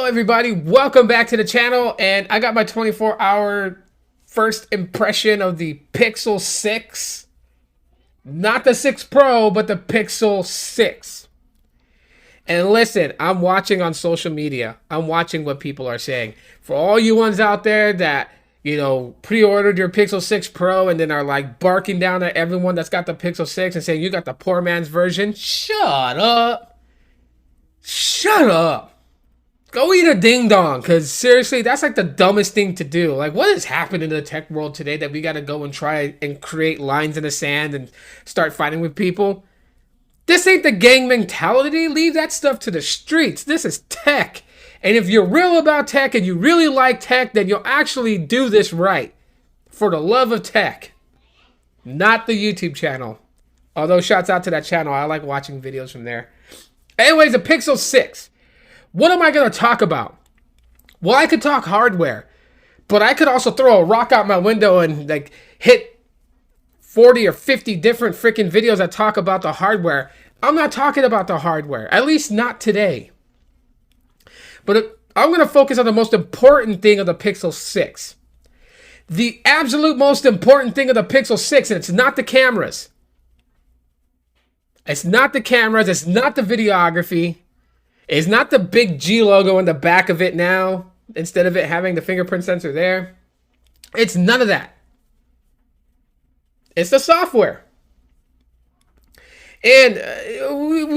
everybody, welcome back to the channel, and I got my 24-hour first impression of the Pixel 6. Not the 6 Pro, but the Pixel 6. And listen, I'm watching on social media. I'm watching what people are saying. For all you ones out there that, pre-ordered your Pixel 6 Pro and then are like barking down at everyone that's got the Pixel 6 and saying you got the poor man's version, shut up. Shut up. Go eat a ding dong, because seriously, that's like the dumbest thing to do. Like, what has happened in the tech world today that we got to go and try and create lines in the sand and start fighting with people? This ain't the gang mentality. Leave that stuff to the streets. This is tech. And if you're real about tech and you really like tech, then you'll actually do this right. For the love of tech. Not the YouTube channel. Although, shouts out to that channel. I like watching videos from there. Anyways, the Pixel 6. What am I going to talk about? Well, I could talk hardware, but I could also throw a rock out my window and like hit 40 or 50 different freaking videos that talk about the hardware. I'm not talking about the hardware, at least not today. But I'm going to focus on the most important thing of the Pixel 6. The absolute most important thing of the Pixel 6, and it's not the cameras. It's not the cameras, it's not the videography. It's not the big G logo in the back of it now, instead of it having the fingerprint sensor there. It's none of that. It's the software. And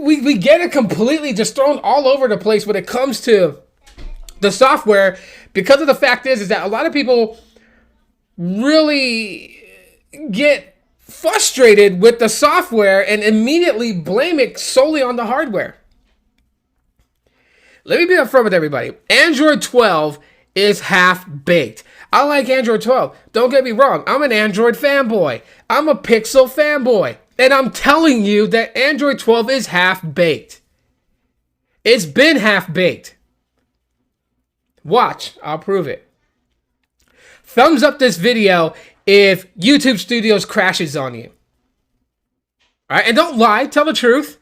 we get it completely just thrown all over the place when it comes to the software, because of the fact is that a lot of people really get frustrated with the software and immediately blame it solely on the hardware. Let me be upfront with everybody. Android 12 is half-baked. I like Android 12. Don't get me wrong. I'm an Android fanboy. I'm a Pixel fanboy. And I'm telling you that Android 12 is half-baked. It's been half-baked. Watch. I'll prove it. Thumbs up this video if YouTube Studios crashes on you. All right? And don't lie. Tell the truth.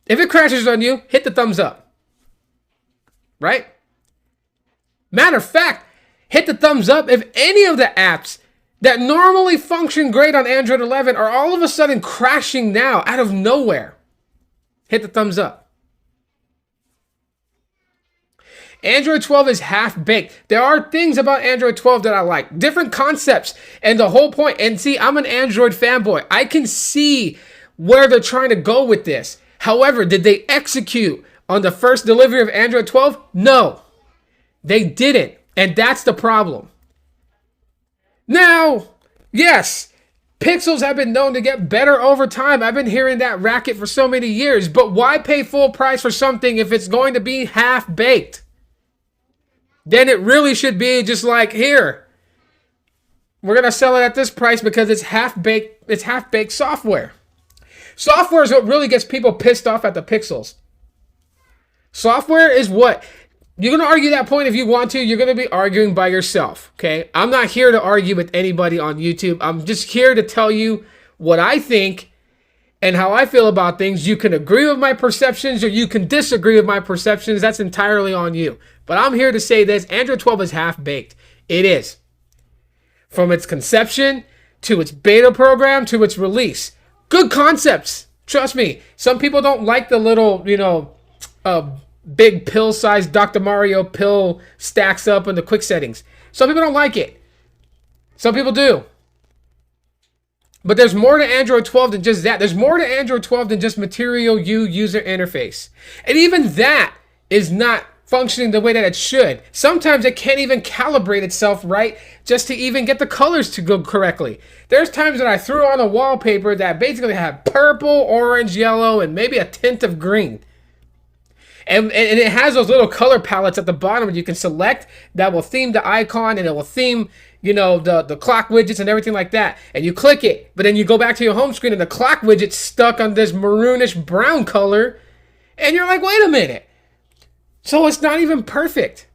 If it crashes on you, hit the thumbs up. Right? Matter of fact, hit the thumbs up if any of the apps that normally function great on Android 11 are all of a sudden crashing now out of nowhere. Hit the thumbs up. Android 12 is half-baked. There are things about Android 12 that I like. Different concepts. And the whole point, and see, I'm an Android fanboy. I can see where they're trying to go with this. However, did they execute on the first delivery of Android 12? No, they didn't. And that's the problem. Now, yes, Pixels have been known to get better over time. I've been hearing that racket for so many years. But why pay full price for something if it's going to be half-baked? Then it really should be just like, here, we're going to sell it at this price because it's half-baked. It's half-baked software. Software is what really gets people pissed off at the Pixels. Software is what? You're going to argue that point if you want to. You're going to be arguing by yourself, okay? I'm not here to argue with anybody on YouTube. I'm just here to tell you what I think and how I feel about things. You can agree with my perceptions or you can disagree with my perceptions. That's entirely on you. But I'm here to say this. Android 12 is half-baked. It is. From its conception to its beta program to its release. Good concepts. Trust me. Some people don't like the little, big pill-sized Dr. Mario pill stacks up in the quick settings. Some people don't like it. Some people do. But there's more to Android 12 than just that. There's more to Android 12 than just Material You user interface. And even that is not functioning the way that it should. Sometimes it can't even calibrate itself right just to even get the colors to go correctly. There's times that I threw on a wallpaper that basically had purple, orange, yellow, and maybe a tint of green. And it has those little color palettes at the bottom that you can select that will theme the icon and it will theme, the clock widgets and everything like that. And you click it, but then you go back to your home screen and the clock widget's stuck on this maroonish brown color. And you're like, wait a minute. So it's not even perfect.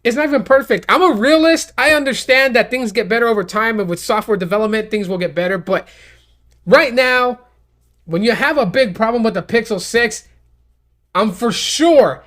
It's not even perfect. I'm a realist. I understand that things get better over time, and with software development, things will get better. But right now, when you have a big problem with the Pixel 6, I'm for sure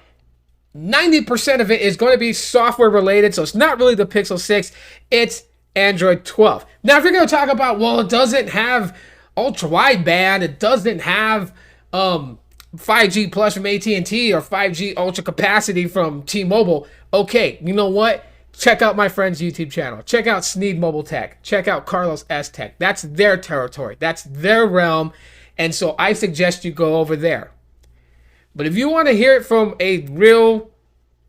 90% of it is going to be software related. So it's not really the Pixel 6, it's Android 12. Now, if you're going to talk about, well, it doesn't have ultra wideband, it doesn't have 5G plus from AT&T or 5G ultra capacity from T-Mobile. Okay, you know what? Check out my friend's YouTube channel. Check out Sneed Mobile Tech. Check out Carlos S Tech. That's their territory. That's their realm. And so I suggest you go over there. But if you want to hear it from a real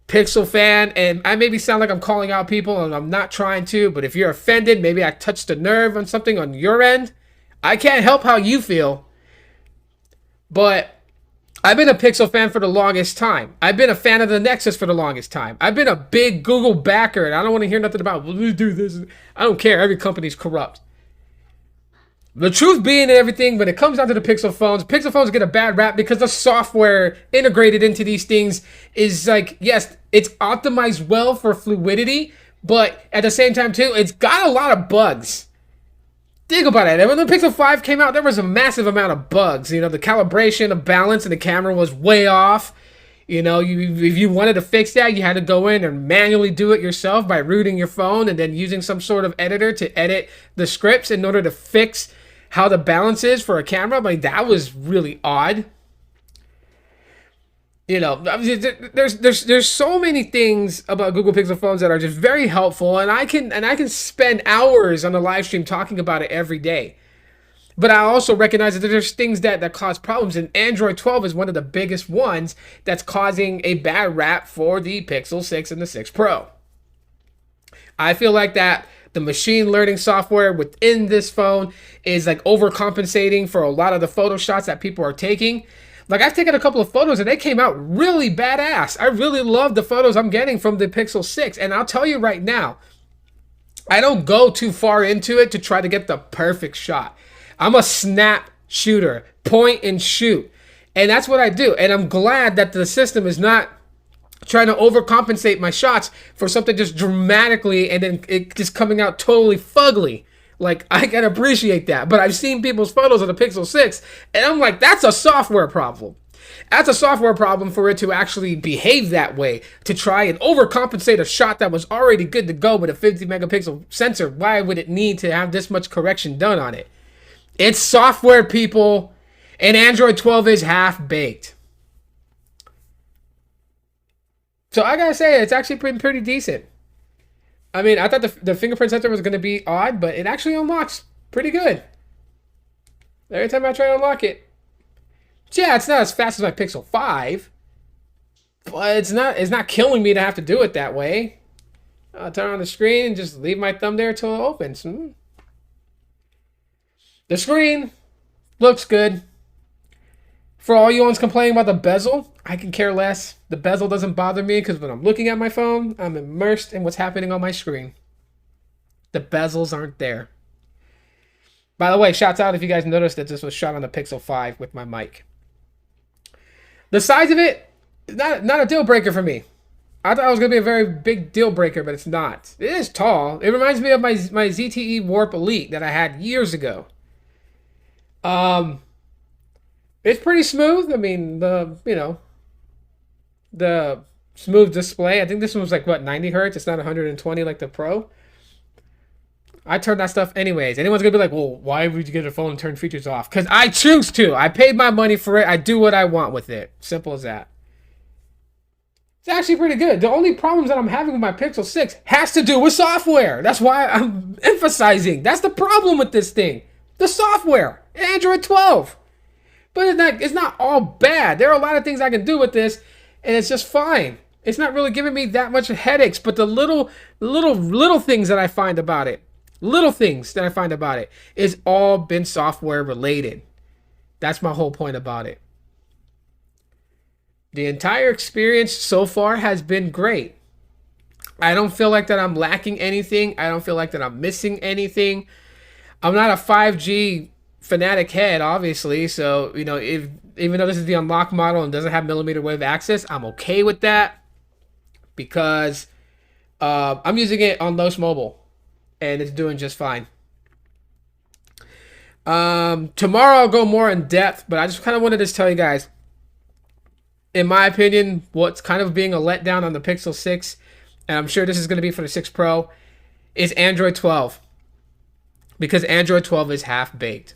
Pixel fan, and I maybe sound like I'm calling out people, and I'm not trying to, but if you're offended, maybe I touched a nerve on something on your end, I can't help how you feel. But I've been a Pixel fan for the longest time. I've been a fan of the Nexus for the longest time. I've been a big Google backer, and I don't want to hear nothing about, well, we do this. I don't care. Every company's corrupt. The truth being and everything, when it comes down to the Pixel phones get a bad rap because the software integrated into these things is like, yes, it's optimized well for fluidity, but at the same time too, it's got a lot of bugs. Think about it. When the Pixel 5 came out, there was a massive amount of bugs. You know, the calibration, the balance, and the camera was way off. You know, if you wanted to fix that, you had to go in and manually do it yourself by rooting your phone and then using some sort of editor to edit the scripts in order to fix how the balance is for a camera. Like, that was really odd. You know, there's so many things about Google Pixel phones that are just very helpful, and I can spend hours on the live stream talking about it every day. But I also recognize that there's things that cause problems, and Android 12 is one of the biggest ones that's causing a bad rap for the Pixel 6 and the 6 Pro. I feel like that the machine learning software within this phone is like overcompensating for a lot of the photo shots that people are taking. Like, I've taken a couple of photos and they came out really badass. I really love the photos I'm getting from the Pixel 6. And I'll tell you right now, I don't go too far into it to try to get the perfect shot. I'm a snap shooter, point and shoot. And that's what I do. And I'm glad that the system is not trying to overcompensate my shots for something just dramatically and then it just coming out totally fugly. Like, I can appreciate that. But I've seen people's photos of the Pixel 6 and I'm like, that's a software problem. That's a software problem for it to actually behave that way, to try and overcompensate a shot that was already good to go with a 50 megapixel sensor. Why would it need to have this much correction done on it? It's software, people, and Android 12 is half-baked. So I gotta say, it's actually pretty decent. I mean, I thought the fingerprint sensor was gonna be odd, but it actually unlocks pretty good. Every time I try to unlock it. Yeah, it's not as fast as my Pixel 5, but it's not killing me to have to do it that way. I'll turn on the screen and just leave my thumb there till it opens. The screen looks good. For all you ones complaining about the bezel, I can care less. The bezel doesn't bother me because when I'm looking at my phone, I'm immersed in what's happening on my screen. The bezels aren't there. By the way, shouts out if you guys noticed that this was shot on the Pixel 5 with my mic. The size of it, not a deal breaker for me. I thought it was going to be a very big deal breaker, but it's not. It is tall. It reminds me of my ZTE Warp Elite that I had years ago. It's pretty smooth. I mean, the smooth display. I think this one was like, what, 90 hertz? It's not 120 like the Pro. I turn that stuff anyways. Anyone's going to be like, well, why would you get a phone and turn features off? Because I choose to. I paid my money for it. I do what I want with it. Simple as that. It's actually pretty good. The only problems that I'm having with my Pixel 6 has to do with software. That's why I'm emphasizing. That's the problem with this thing. The software. Android 12. But it's not all bad. There are a lot of things I can do with this, and it's just fine. It's not really giving me that much headaches, but the little things that I find about it, is all been software related. That's my whole point about it. The entire experience so far has been great. I don't feel like that I'm lacking anything. I don't feel like that I'm missing anything. I'm not a 5G fanatic head, obviously, so even though this is the unlock model and doesn't have millimeter wave access, I'm okay with that because I'm using it on Los Mobile and it's doing just fine. Tomorrow I'll go more in depth, but I just kind of wanted to tell you guys in my opinion, what's kind of being a letdown on the Pixel 6, and I'm sure this is going to be for the 6 Pro, is Android 12. Because Android 12 is half-baked.